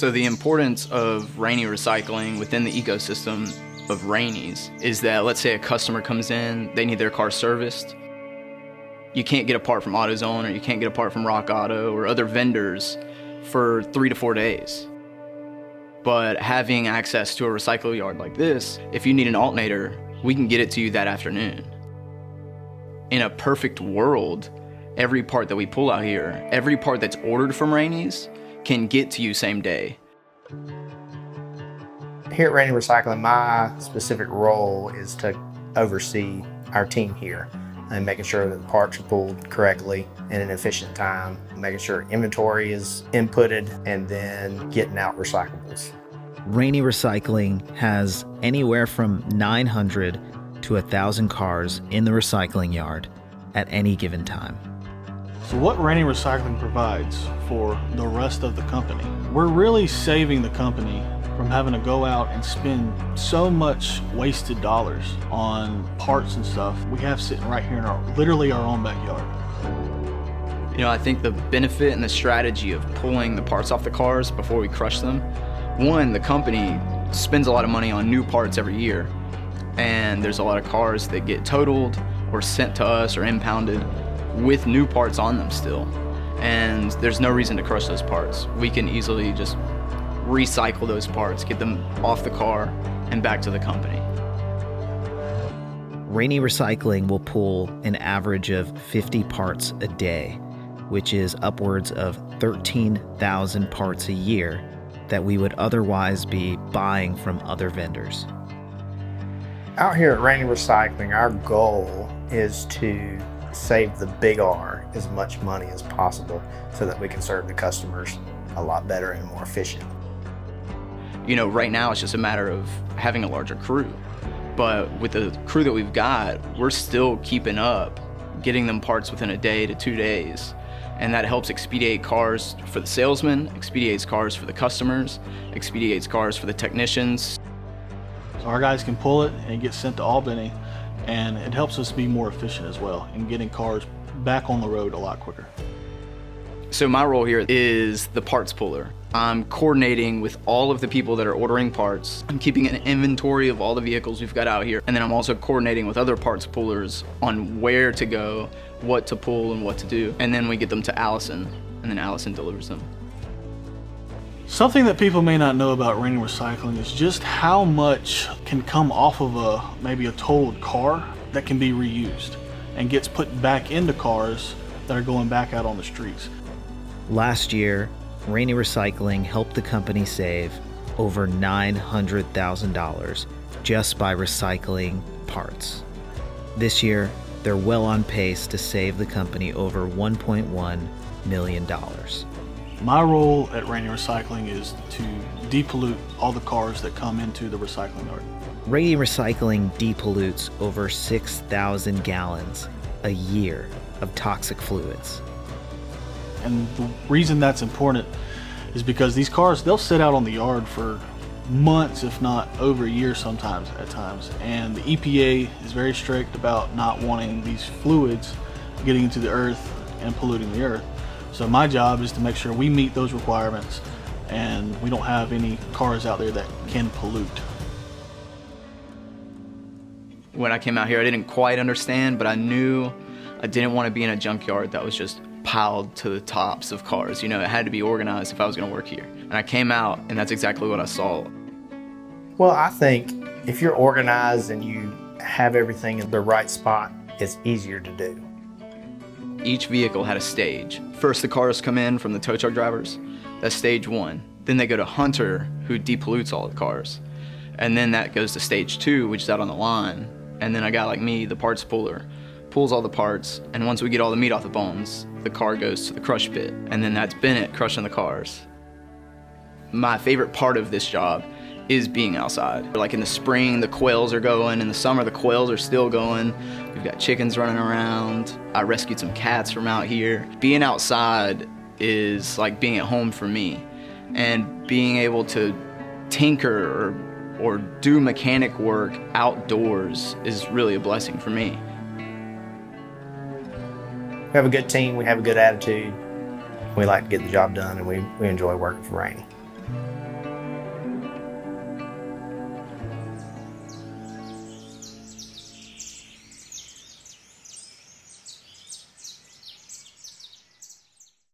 So the importance of Rainey Recycling within the ecosystem of Rainey's is that, let's say a customer comes in, they need their car serviced. You can't get a part from AutoZone, or you can't get a part from Rock Auto or other vendors for 3 to 4 days. But having access to a recycle yard like this, if you need an alternator, we can get it to you that afternoon. In a perfect world, every part that we pull out here, every part that's ordered from Rainey's can get to you same day. Here at Rainey Recycling, my specific role is to oversee our team here and making sure that the parts are pulled correctly in an efficient time, making sure inventory is inputted, and then getting out recyclables. Rainey Recycling has anywhere from 900 to 1,000 cars in the recycling yard at any given time. So what Rainey Recycling provides for the rest of the company, we're really saving the company from having to go out and spend so much wasted dollars on parts and stuff we have sitting right here in literally our own backyard. You know, I think the benefit and the strategy of pulling the parts off the cars before we crush them, one, the company spends a lot of money on new parts every year, and there's a lot of cars that get totaled or sent to us or impounded with new parts on them still. And there's no reason to crush those parts. We can easily just recycle those parts, get them off the car and back to the company. Rainey Recycling will pull an average of 50 parts a day, which is upwards of 13,000 parts a year that we would otherwise be buying from other vendors. Out here at Rainey Recycling, our goal is to save the big R as much money as possible so that we can serve the customers a lot better and more efficient. You know, right now it's just a matter of having a larger crew. But with the crew that we've got, we're still keeping up, getting them parts within a day to 2 days. And that helps expedite cars for the salesmen, expedites cars for the customers, expedites cars for the technicians. So our guys can pull it and get sent to Albany, and it helps us be more efficient as well in getting cars back on the road a lot quicker. So my role here is the parts puller. I'm coordinating with all of the people that are ordering parts. I'm keeping an inventory of all the vehicles we've got out here. And then I'm also coordinating with other parts pullers on where to go, what to pull, and what to do. And then we get them to Allison, and then Allison delivers them. Something that people may not know about Rainey Recycling is just how much can come off of maybe a totaled car that can be reused and gets put back into cars that are going back out on the streets. Last year, Rainey Recycling helped the company save over $900,000 just by recycling parts. This year, they're well on pace to save the company over $1.1 million. My role at Rainey Recycling is to depollute all the cars that come into the recycling yard. Rainey Recycling depollutes over 6,000 gallons a year of toxic fluids. And the reason that's important is because these cars, they'll sit out on the yard for months, if not over a year sometimes at times. And the EPA is very strict about not wanting these fluids getting into the earth and polluting the earth. So my job is to make sure we meet those requirements and we don't have any cars out there that can pollute. When I came out here, I didn't quite understand, but I knew I didn't want to be in a junkyard that was just piled to the tops of cars. You know, it had to be organized if I was going to work here. And I came out, and that's exactly what I saw. Well, I think if you're organized and you have everything in the right spot, it's easier to do. Each vehicle had a stage. First, the cars come in from the tow truck drivers. That's stage one. Then they go to Hunter, who depollutes all the cars. And then that goes to stage two, which is out on the line. And then a guy like me, the parts puller, pulls all the parts, and once we get all the meat off the bones, the car goes to the crush pit, and then that's Bennett crushing the cars. My favorite part of this job is being outside. Like in the spring, the quails are going. In the summer, the quails are still going. We've got chickens running around. I rescued some cats from out here. Being outside is like being at home for me, and being able to tinker or do mechanic work outdoors is really a blessing for me. We have a good team, we have a good attitude, we like to get the job done, and we enjoy working for Rainey.